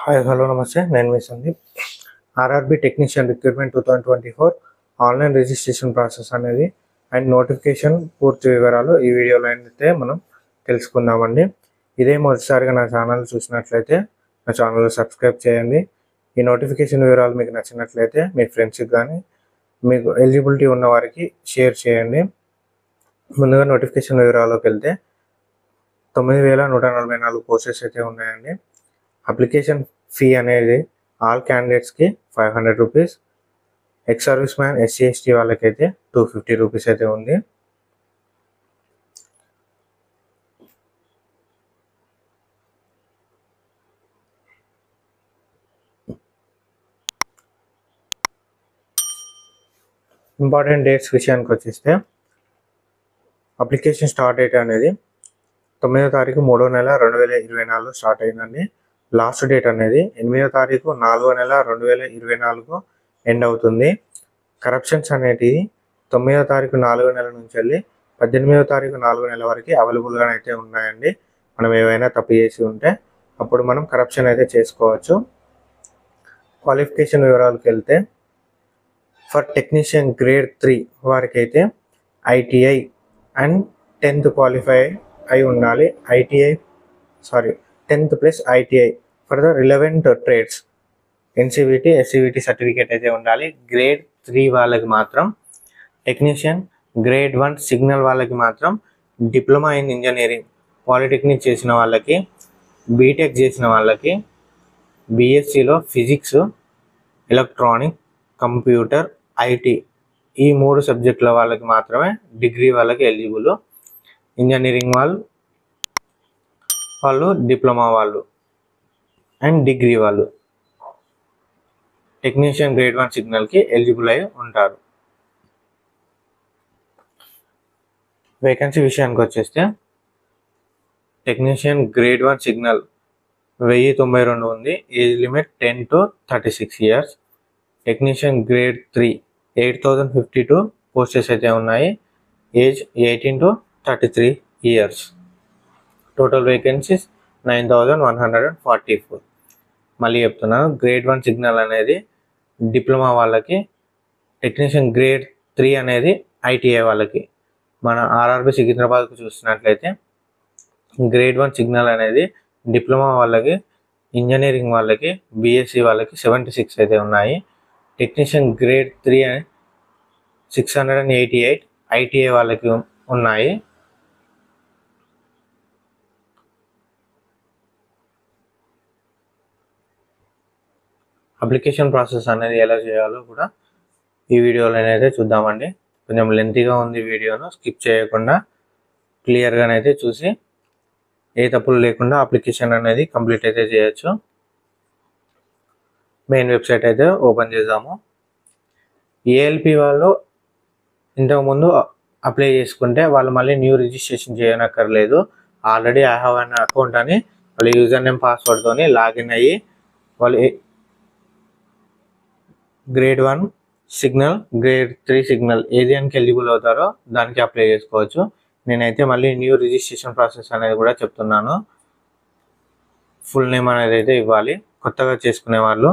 Hi hello నమస్తే నేను మీ Sandeep. RRB technician recruitment 2024 online registration process అనేది అండ్ నోటిఫికేషన్ పూర్తి వివరాలు ఈ వీడియోలో అయితే మనం తెలుసుకుందామండి. ఇదే మొదటిసారిగా నా ఛానల్ చూసినట్లయితే నా ఛానల్ సబ్స్క్రైబ్ చేయండి. ఈ నోటిఫికేషన్ వివరాలు మీకు నచ్చినట్లయితే మీ ఫ్రెండ్స్కి కానీ మీకు ఎలిజిబిలిటీ ఉన్న వారికి షేర్ చేయండి. ముందుగా నోటిఫికేషన్ వివరాల్లోకి వెళ్తే 9144 పోస్టెస్ అయితే ఉన్నాయండి. అప్లికేషన్ ఫీ అనేది ఆల్ క్యాండిడేట్స్కి 500 rupees, ex service man SC ST వాళ్ళకైతే 250 రూపీస్ అయితే ఉంది. ఇంపార్టెంట్ డేట్స్ విషయానికి వచ్చేస్తే అప్లికేషన్ స్టార్ట్ డేట్ అనేది 9వ తారీఖు 3వ నెల 2024 స్టార్ట్ అయిందండి. లాస్ట్ డేట్ అనేది 8వ తారీఖు 4వ నెల 2024 ఎండ్ అవుతుంది. కరప్షన్స్ అనేటివి 9వ తారీఖు 4వ నెల నుంచి వెళ్ళి 18వ తారీఖు 4వ నెల వరకు అవైలబుల్గా అయితే ఉన్నాయండి. మనం ఏవైనా తప్పు చేసి ఉంటే అప్పుడు మనం కరప్షన్ అయితే చేసుకోవచ్చు. క్వాలిఫికేషన్ వివరాలకు వెళ్తే ఫర్ టెక్నీషియన్ గ్రేడ్ 3 వారికి అయితే ఐటీఐ అండ్ 10th క్వాలిఫై అయి ఉండాలి. 10th plus ITI for the relevant trades, NCVT SCVT certificate అయితే ఉండాలి. గ్రేడ్ 3 వాళ్ళకి మాత్రం టెక్నీషియన్, గ్రేడ్ 1 సిగ్నల్ వాళ్ళకి మాత్రం డిప్లొమా ఇన్ ఇంజనీరింగ్, పాలిటెక్నిక్ చేసిన వాళ్ళకి, బీటెక్ చేసిన వాళ్ళకి, బీఎస్సీలో ఫిజిక్స్, ఎలక్ట్రానిక్, కంప్యూటర్, ఐటీ ఈ 3 సబ్జెక్టుల వాళ్ళకి మాత్రమే డిగ్రీ వాళ్ళకి ఎలిజిబుల్. ఇంజనీరింగ్ వాళ్ళు డిప్లొమా వాళ్ళు అండ్ డిగ్రీ వాళ్ళు టెక్నీషియన్ గ్రేడ్ 1 సిగ్నల్కి ఎలిజిబుల్ అయి ఉంటారు. వేకెన్సీ విషయానికి వచ్చేస్తే టెక్నీషియన్ గ్రేడ్ 1 సిగ్నల్ 1092 ఉంది. Age limit 10 to 36 years. Technician grade 3 8052 posts అయితే ఉన్నాయి. Age 18 to 33 years. Total vacancies 9144. మళ్ళీ చెప్తున్నాను, గ్రేడ్ 1 సిగ్నల్ అనేది డిప్లొమా వాళ్ళకి, టెక్నీషియన్ గ్రేడ్ 3 అనేది ఐటీఐ వాళ్ళకి. మన ఆర్ఆర్బి సికింద్రాబాద్కు చూసినట్లయితే గ్రేడ్ 1 సిగ్నల్ అనేది డిప్లొమా వాళ్ళకి, ఇంజనీరింగ్ వాళ్ళకి, బీఎస్సీ వాళ్ళకి 76 అయితే ఉన్నాయి. టెక్నీషియన్ గ్రేడ్ 3 688 ఐటీఐ వాళ్ళకి ఉన్నాయి. అప్లికేషన్ ప్రాసెస్ అనేది ఎలా చేయాలో కూడా ఈ వీడియోలో అయితే చూద్దామండి. కొంచెం లెంతీగా ఉంది వీడియోను, స్కిప్ చేయకుండా క్లియర్గానైతే చూసి ఏ తప్పులు లేకుండా అప్లికేషన్ అనేది కంప్లీట్ అయితే చేయొచ్చు. మెయిన్ వెబ్సైట్ అయితే ఓపెన్ చేద్దాము. ఏఎల్పి వాళ్ళు ఇంతకుముందు అప్లై చేసుకుంటే వాళ్ళు మళ్ళీ న్యూ రిజిస్ట్రేషన్ చేయనక్కర్లేదు. Already I have an account అని వాళ్ళు యూజర్ నేమ్ పాస్వర్డ్తో లాగిన్ అయ్యి వాళ్ళు గ్రేడ్ 1 సిగ్నల్, గ్రేడ్ 3 సిగ్నల్ ఏది అని ఎలిజిబుల్ అవుతారో దానికి అప్లై చేసుకోవచ్చు. నేనైతే మళ్ళీ న్యూ రిజిస్ట్రేషన్ ప్రాసెస్ అనేది కూడా చెప్తున్నాను. ఫుల్ నేమ్ అనేది అయితే ఇవ్వాలి. కొత్తగా చేసుకునే వాళ్ళు,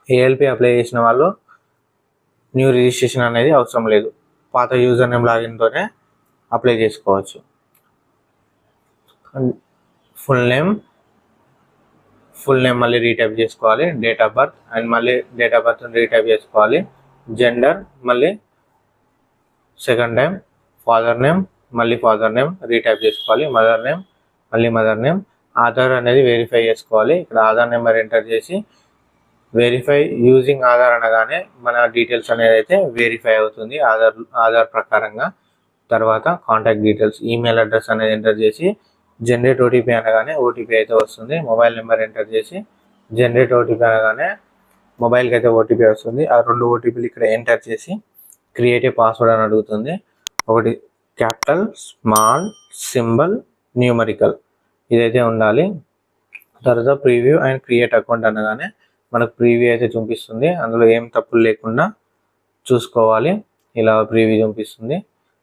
ఏఎల్పి అప్లై చేసిన వాళ్ళు న్యూ రిజిస్ట్రేషన్ అనేది అవసరం లేదు. పాత యూజర్ నేమ్ లాగిన్తోనే అప్లై చేసుకోవచ్చు. ఫుల్ నేమ్ మళ్ళీ రీటైప్ చేసుకోవాలి. డేట్ ఆఫ్ బర్త్ అండ్ మళ్ళీ డేట్ ఆఫ్ బర్త్ రీటైప్ చేసుకోవాలి. జెండర్ మళ్ళీ సెకండ్ టైం, ఫాదర్ నేమ్ మళ్ళీ ఫాదర్ నేమ్ రీటైప్ చేసుకోవాలి. మదర్ నేమ్ మళ్ళీ మదర్ నేమ్. ఆధార్ అనేది వెరిఫై చేసుకోవాలి. ఇక్కడ ఆధార్ నెంబర్ ఎంటర్ చేసి వెరిఫై యూజింగ్ ఆధార్ అనగానే మన డీటెయిల్స్ అనేది అయితే వెరిఫై అవుతుంది ఆధార్ ప్రకారంగా. తర్వాత కాంటాక్ట్ డీటెయిల్స్, ఈమెయిల్ అడ్రస్ అనేది ఎంటర్ చేసి జనరేట్ ఓటీపీ అనగానే ఓటీపీ అయితే వస్తుంది. మొబైల్ నెంబర్ ఎంటర్ చేసి జనరేట్ ఓటీపీ అనగానే మొబైల్కి అయితే ఓటీపీ వస్తుంది. ఆ 2 ఓటీపీలు ఇక్కడ ఎంటర్ చేసి క్రియేట్ ఏ పాస్వర్డ్ అని అడుగుతుంది. ఒకటి క్యాపిటల్, స్మాల్, సింబల్, న్యూమరికల్ ఇదైతే ఉండాలి. తర్వాత ప్రీవ్యూ అండ్ క్రియేట్ అకౌంట్ అనగానే మనకు ప్రీవ్యూ అయితే చూపిస్తుంది. అందులో ఏం తప్పులు లేకుండా చూసుకోవాలి. ఇలా ప్రీవ్యూ చూపిస్తుంది.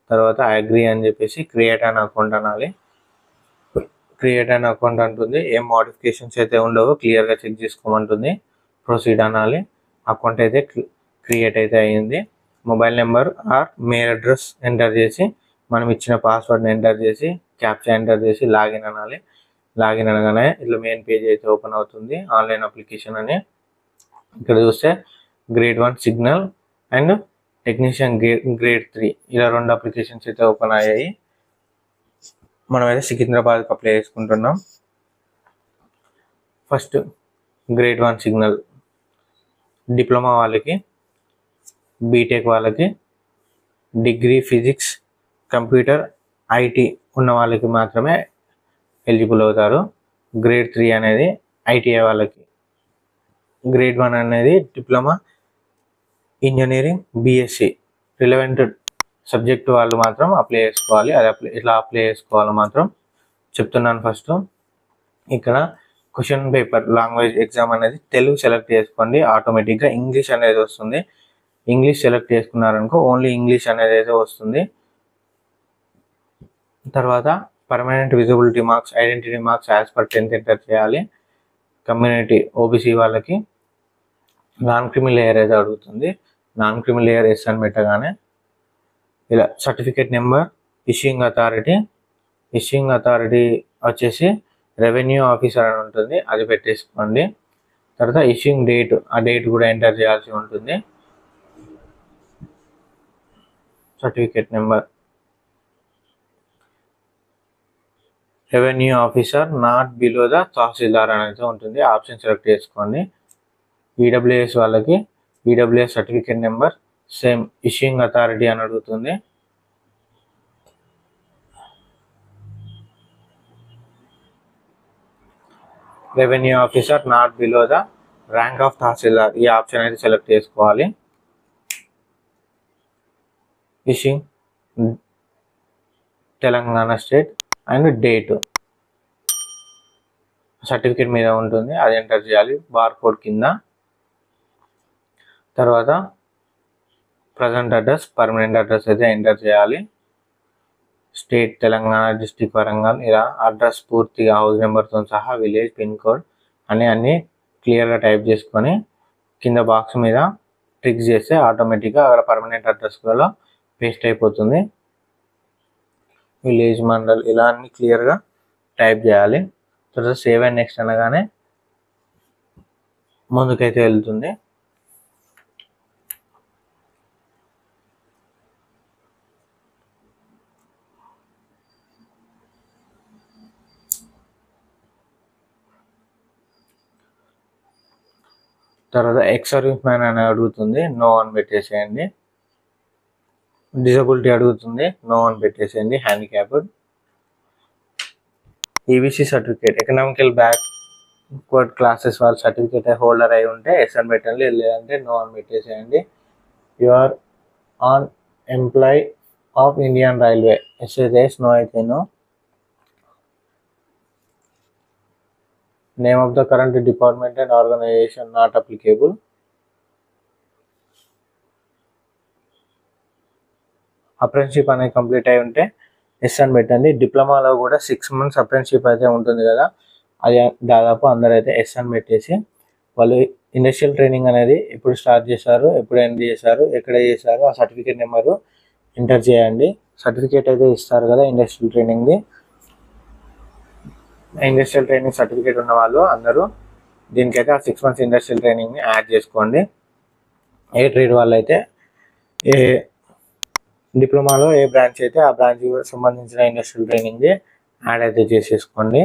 తర్వాత అగ్రీ అని చెప్పేసి క్రియేట్ అన్ అకౌంట్ అనాలి. క్రియేట్ అన్ అకౌంట్ అంటుంది. ఏం మోడిఫికేషన్స్ అయితే ఉండవో క్లియర్గా చెక్ చేసుకోమంటుంది. ప్రొసీడ్ అనాలి. అకౌంట్ అయితే క్రియేట్ అయితే అయ్యింది. Mobile number are mail address enter చేసి మనం ఇచ్చిన పాస్వర్డ్ని ఎంటర్ చేసి క్యాప్చా ఎంటర్ చేసి లాగిన్ అనాలి. లాగిన్ అనగానే ఇట్లా మెయిన్ పేజ్ అయితే ఓపెన్ అవుతుంది. ఆన్లైన్ అప్లికేషన్ అని ఇక్కడ చూస్తే grade 1 signal and technician grade 3 ఇలా 2 అప్లికేషన్స్ అయితే ఓపెన్ అయ్యాయి. మనమైతే సికింద్రాబాద్కి అప్లై చేసుకుంటున్నాం. ఫస్ట్ గ్రేడ్ 1 సిగ్నల్ డిప్లొమా వాళ్ళకి, బీటెక్ వాళ్ళకి, డిగ్రీ ఫిజిక్స్, కంప్యూటర్, ఐటీ ఉన్న వాళ్ళకి మాత్రమే ఎలిజిబుల్ అవుతారు. గ్రేడ్ 3 అనేది ఐటీఐ వాళ్ళకి, గ్రేడ్ 1 అనేది diploma, engineering, BSc relevant subject వాళ్ళు మాత్రం అప్లై చేసుకోవాలి. అది ఇట్లా అప్లై చేసుకోవాలి మాత్రం చెప్తున్నాను. ఫస్ట్ ఇక్కడ క్వశ్చన్ పేపర్ లాంగ్వేజ్ ఎగ్జామ్ అనేది తెలుగు సెలెక్ట్ చేసుకోండి. ఆటోమేటిక్గా ఇంగ్లీష్ అనేది వస్తుంది. ఇంగ్లీష్ సెలెక్ట్ చేసుకున్నారనుకో ఓన్లీ ఇంగ్లీష్ అనేది అయితే వస్తుంది. తర్వాత permanent visibility marks, identity marks as per 10th enter చేయాలి. కమ్యూనిటీ ఓబీసీ వాళ్ళకి నాన్ క్రిమి లేయర్ అయితే అడుగుతుంది. నాన్ క్రిమి లేయర్ ఎస్ అని పెట్టగానే ఇలా సర్టిఫికేట్ నెంబర్, ఇష్యూయింగ్ అథారిటీ వచ్చేసి రెవెన్యూ ఆఫీసర్ అని ఉంటుంది, అది పెట్టేసుకోండి. తర్వాత ఇష్యూయింగ్ డేట్, ఆ డేట్ కూడా ఎంటర్ చేయాల్సి ఉంటుంది. Certificate number, revenue officer not below the tahsildar అనేది ఉంటుంది, ఆప్షన్ సెలెక్ట్ చేసుకోండి. ఈడబ్ల్యూఎస్ వాళ్ళకి EWS certificate number same issuing authority అని అడుగుతుంది. Revenue officer not below the rank of tahsildar, ఈ ఆప్షన్ అయితే సెలెక్ట్ చేసుకోవాలి. Issuing Telangana state and date certificate మీద ఉంటుంది, అది ఎంటర్ చేయాలి బార్ కోడ్ కింద. తర్వాత ప్రజెంట్ అడ్రస్, పర్మనెంట్ అడ్రస్ అయితే ఎంటర్ చేయాలి. స్టేట్ తెలంగాణ, డిస్ట్రిక్ట్ వరంగల్, ఇలా అడ్రస్ పూర్తిగా హౌస్ నెంబర్తో సహా విలేజ్, పిన్ కోడ్ అన్నీ క్లియర్గా టైప్ చేసుకొని కింద బాక్స్ మీద క్లిక్ చేస్తే ఆటోమేటిక్గా అక్కడ పర్మనెంట్ అడ్రస్ కూడా పేస్ట్ అయిపోతుంది. విలేజ్, మండల్ ఇలా అన్ని క్లియర్గా టైప్ చేయాలి. తర్వాత సేవ్ అండ్ నెక్స్ట్ అనగానే ముందుకైతే వెళ్తుంది. తర్వాత ఎక్స్ సర్వీస్ మ్యాన్ అని అడుగుతుంది, నో అని పెట్టేసేయండి. డిజబిలిటీ అడుగుతుంది, నో అని పెట్టేసేయండి. Handicapped. EBC certificate, economical backward classes వాళ్ళ సర్టిఫికేట్ హోల్డర్ అయి ఉంటే ఎస్ అని పెట్టండి, లేదంటే నో అని పెట్టేసేయండి. You are an employ of Indian railway, yes అయితే ఎస్, నో అయితే no. Name of the current department and organization not applicable. Apprenticeship అనేది కంప్లీట్ అయి ఉంటే ఎస్ అని పెట్టండి. డిప్లొమాలో కూడా 6 months అప్రెంటిస్షిప్ అయితే ఉంటుంది కదా, అది దాదాపు అందరైతే ఎస్ అని పెట్టేసి వాళ్ళు ఇండస్ట్రియల్ ట్రైనింగ్ అనేది ఎప్పుడు స్టార్ట్ చేశారు, ఎప్పుడు ఎండ్ చేశారు, ఎక్కడ చేశారు, ఆ సర్టిఫికేట్ నెంబరు ఎంటర్ చేయండి. సర్టిఫికేట్ అయితే ఇస్తారు కదా ఇండస్ట్రియల్ ట్రైనింగ్ది, ఇండస్ట్రియల్ ట్రైనింగ్ సర్టిఫికేట్ ఉన్న వాళ్ళు అందరూ దీనికైతే ఆ 6 months ఇండస్ట్రియల్ ట్రైనింగ్ని యాడ్ చేసుకోండి. ఏ ట్రేడ్ వాళ్ళు అయితే ఏ డిప్లొమాలో ఏ బ్రాంచ్ అయితే ఆ బ్రాంచ్కి సంబంధించిన ఇండస్ట్రియల్ ట్రైనింగ్ యాడ్ అయితే చేసేసుకోండి.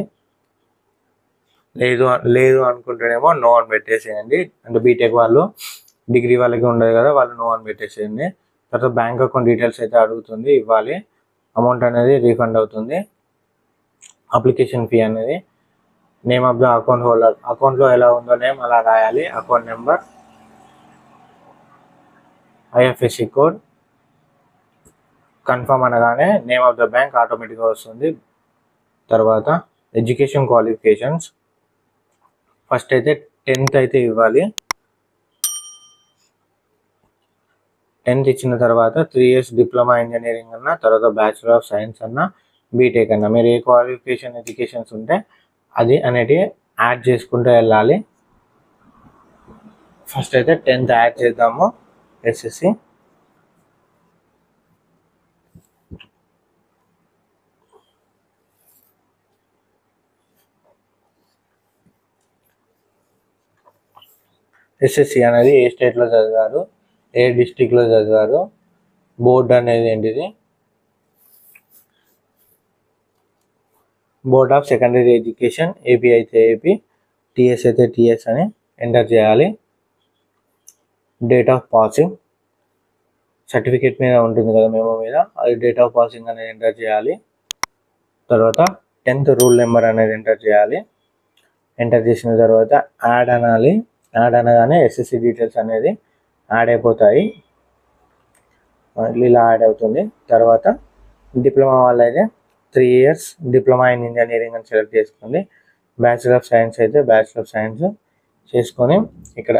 లేదు అనుకుంటేనేమో నో అని పెట్టేసేయండి. అంటే బీటెక్ వాళ్ళు, డిగ్రీ వాళ్ళకి ఉండదు కదా, వాళ్ళు నో అని పెట్టేసేయండి. తర్వాత బ్యాంక్ అకౌంట్ డీటెయిల్స్ అయితే అడుగుతుంది, ఇవ్వాలి. అమౌంట్ అనేది రీఫండ్ అవుతుంది. అప్లికేషన్ ఫీ అనేది, name of the account holder, అకౌంట్లో ఎలా ఉందో నేమ్ అలా రాయాలి. Account number, IFSC code, confirm అనగానే నేమ్ ఆఫ్ ద బ్యాంక్ ఆటోమేటిక్గా వస్తుంది. తర్వాత ఎడ్యుకేషన్ క్వాలిఫికేషన్స్, ఫస్ట్ అయితే 10th అయితే ఇవ్వాలి. 10th ఇచ్చిన తర్వాత 3 years డిప్లొమా ఇంజనీరింగ్ అన్న, తర్వాత బ్యాచులర్ ఆఫ్ సైన్స్ అన్న, బీటెక్ అన్న, మీరు ఏ క్వాలిఫికేషన్ ఎడ్యుకేషన్స్ ఉంటే అది అనేటివి యాడ్ చేసుకుంటూ వెళ్ళాలి. ఫస్ట్ అయితే 10th యాడ్ చేద్దాము. ఎస్ఎస్సి అనేది ఏ స్టేట్లో చదివారు, ఏ డిస్టిక్లో చదివారు, బోర్డు అనేది ఏంటిది, board of secondary education, AP అయితే ఏపీ, టీఎస్ అయితే టీఎస్ అని ఎంటర్ చేయాలి. డేట్ ఆఫ్ పాసింగ్ సర్టిఫికేట్ మీద ఉంటుంది కదా, మెమో మీద, అది డేట్ ఆఫ్ పాసింగ్ అనేది ఎంటర్ చేయాలి. తర్వాత 10th రూల్ నెంబర్ అనేది ఎంటర్ చేయాలి. ఎంటర్ చేసిన తర్వాత యాడ్ అనాలి. యాడ్ అనగానే ఎస్ఎస్సి డీటెయిల్స్ అనేది యాడ్ అయిపోతాయి. ఇలా యాడ్ అవుతుంది. తర్వాత డిప్లొమా వాళ్ళు అయితే 3 years డిప్లొమా ఇన్ ఇంజనీరింగ్ అని సెలెక్ట్ చేసుకోండి. బ్యాచిలర్ ఆఫ్ సైన్స్ అయితే బ్యాచిలర్ ఆఫ్ సైన్స్ చేసుకొని ఇక్కడ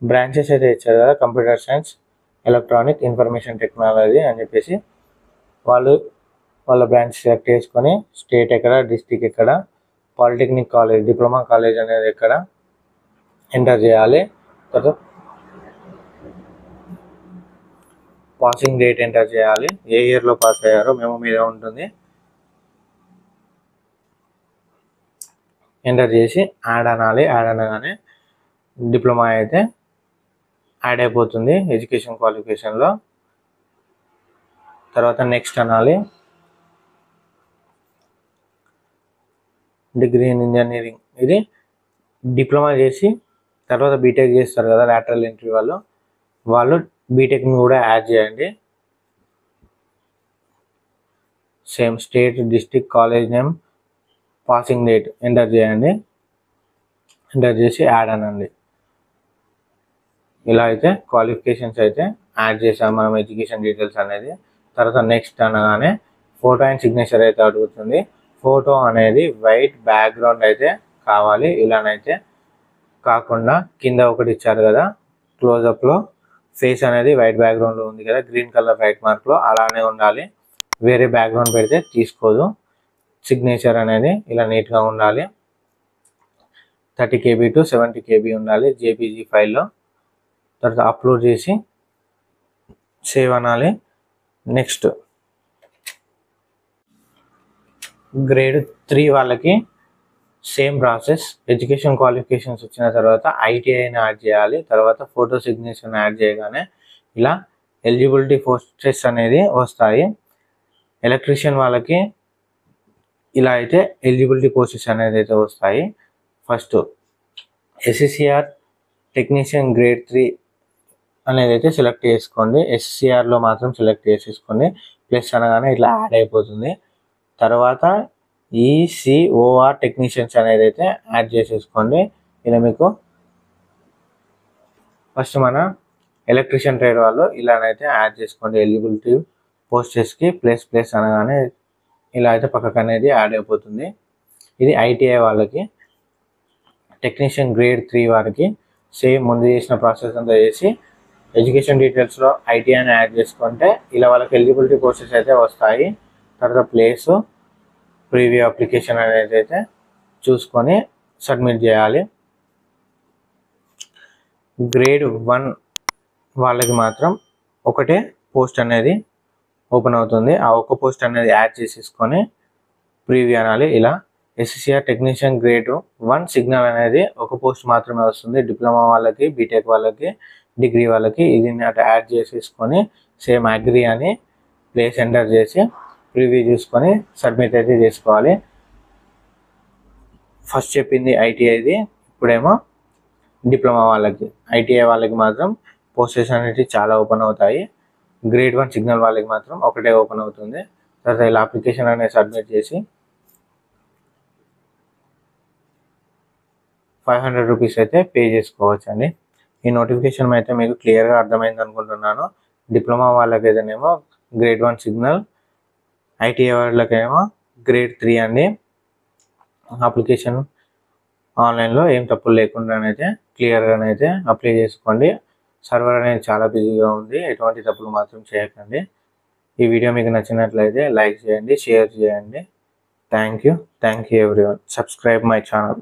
బ్రాంచెస్ అయితే ఇచ్చారు కదా, computer science, electronic, information technology అని చెప్పేసి వాళ్ళ బ్రాంచ్ సెలెక్ట్ చేసుకొని స్టేట్ ఎక్కడ, డిస్టిక్ ఎక్కడ, పాలిటెక్నిక్ కాలేజ్, డిప్లొమా కాలేజ్ అనేది ఎక్కడ ఎంటర్ చేయాలి. తర్వాత పాసింగ్ డేట్ ఎంటర్ చేయాలి. ఏ ఇయర్లో పాస్ అయ్యారో మేము మీద ఉంటుంది. ఎంటర్ చేసి యాడ్ అనాలి. యాడ్ అనగానే డిప్లొమా అయితే యాడ్ అయిపోతుంది ఎడ్యుకేషన్ క్వాలిఫికేషన్లో. తర్వాత నెక్స్ట్ అనాలి. డిగ్రీ ఇన్ ఇంజనీరింగ్, ఇది డిప్లొమా చేసి తర్వాత బీటెక్ చేస్తారు కదా లాటరల్ ఎంట్రీ వాళ్ళు బీటెక్ని కూడా యాడ్ చేయండి. Same state, district, college name, passing date enter చేయండి. ఎంటర్ చేసి యాడ్ అనండి. ఇలా అయితే క్వాలిఫికేషన్స్ అయితే యాడ్ చేసాం మనం ఎడ్యుకేషన్ డీటెయిల్స్ అనేది. తర్వాత నెక్స్ట్ అనగానే ఫోటో అండ్ సిగ్నేచర్ అయితే అడుగుతుంది. ఫోటో అనేది వైట్ బ్యాక్గ్రౌండ్ అయితే కావాలి. ఇలానైతే కాకుండా కింద ఒకటి ఇచ్చారు కదా క్లోజప్లో, ఫేస్ అనేది వైట్ బ్యాక్గ్రౌండ్లో ఉంది కదా గ్రీన్ కలర్ రైట్ మార్క్లో, అలానే ఉండాలి. వేరే బ్యాక్గ్రౌండ్ పెడితే తీసుకోదు. సిగ్నేచర్ అనేది ఇలా నీట్గా ఉండాలి. 30 KB to 70 KB ఉండాలి జేపీజీ ఫైల్లో. తర్వాత అప్లోడ్ చేసి సేవ్ అనాలి. నెక్స్ట్ గ్రేడ్ 3 వాళ్ళకి సేమ్ ప్రాసెస్. ఎడ్యుకేషన్ క్వాలిఫికేషన్స్ వచ్చిన తర్వాత ఐటీఐని యాడ్ చేయాలి. తర్వాత ఫోటో సిగ్నేచర్ని యాడ్ చేయగానే ఇలా ఎలిజిబిలిటీ పోస్టెస్ అనేది వస్తాయి. ఎలక్ట్రీషియన్ వాళ్ళకి ఇలా అయితే ఎలిజిబిలిటీ పోస్టెస్ అనేది అయితే వస్తాయి. ఫస్ట్ ఎస్సీఆర్ టెక్నీషియన్ గ్రేడ్ 3 అనేది అయితే సెలెక్ట్ చేసుకోండి. ఎస్సీఆర్లో మాత్రం సెలెక్ట్ చేసేసుకోండి. ప్లస్ అనగానే ఇట్లా యాడ్ అయిపోతుంది. తర్వాత ఈసీఓఆర్ టెక్నీషియన్స్ అనేది అయితే యాడ్ చేసేసుకోండి. ఇలా మీకు ఫస్ట్ మన ఎలక్ట్రీషియన్ ట్రేడ్ వాళ్ళు ఇలానైతే యాడ్ చేసుకోండి ఎలిజిబిలిటీ పోస్టెస్కి. ప్లస్ అనగానే ఇలా అయితే పక్కకు అనేది యాడ్ అయిపోతుంది. ఇది ఐటీఐ వాళ్ళకి. టెక్నీషియన్ గ్రేడ్ 3 వారికి సేమ్ ముందు చేసిన ప్రాసెస్ అంతా చేసి ఎడ్యుకేషన్ డీటెయిల్స్లో ఐటీఐని యాడ్ చేసుకుంటే ఇలా వాళ్ళకి ఎలిజిబిలిటీ పోస్టెస్ అయితే వస్తాయి. తర్వాత ప్లేసు, ప్రీవ్యూ అప్లికేషన్ అనేది అయితే చూసుకొని సబ్మిట్ చేయాలి. గ్రేడ్ 1 వాళ్ళకి మాత్రం ఒకటే పోస్ట్ అనేది ఓపెన్ అవుతుంది. ఆ ఒక్క పోస్ట్ అనేది యాడ్ చేసేసుకొని ప్రీవ్యూ అనాలి. ఇలా ఎస్సీఆర్ టెక్నీషియన్ గ్రేడ్ 1 సిగ్నల్ అనేది ఒక పోస్ట్ మాత్రమే వస్తుంది. డిప్లొమా వాళ్ళకి, బీటెక్ వాళ్ళకి, డిగ్రీ వాళ్ళకి ఇది యాడ్ చేసేసుకొని సేమ్ అగ్రీ అని ప్లేస్ ఎంటర్ చేసి ప్రివ్యూ చూసుకొని సబ్మిట్ అయితే చేసుకోవాలి. ఫస్ట్ చెప్పింది ఐటీఐది, ఇప్పుడేమో డిప్లొమా వాళ్ళకి. ఐటీఐ వాళ్ళకి మాత్రం పోస్టెస్ అనేవి చాలా ఓపెన్ అవుతాయి. గ్రేడ్ 1 సిగ్నల్ వాళ్ళకి మాత్రం ఒకటే ఓపెన్ అవుతుంది. తర్వాత ఇలా అప్లికేషన్ అనేది సబ్మిట్ చేసి 500 రూపీస్ అయితే పే చేసుకోవచ్చు అండి. ఈ నోటిఫికేషన్ అయితే మీకు క్లియర్గా అర్థమైంది అనుకుంటున్నాను. డిప్లొమా వాళ్ళకైతేనేమో గ్రేడ్ 1 సిగ్నల్, ఐటీఐ వాళ్ళకేమో గ్రేడ్ 3 అండి. అప్లికేషన్ ఆన్లైన్లో ఏం తప్పులు లేకుండానైతే క్లియర్గానైతే అప్లై చేసుకోండి. సర్వర్ అనేది చాలా బిజీగా ఉంది, ఎటువంటి తప్పులు మాత్రం చేయకండి. ఈ వీడియో మీకు నచ్చినట్లయితే లైక్ చేయండి, షేర్ చేయండి. Thank you everyone. Subscribe my channel.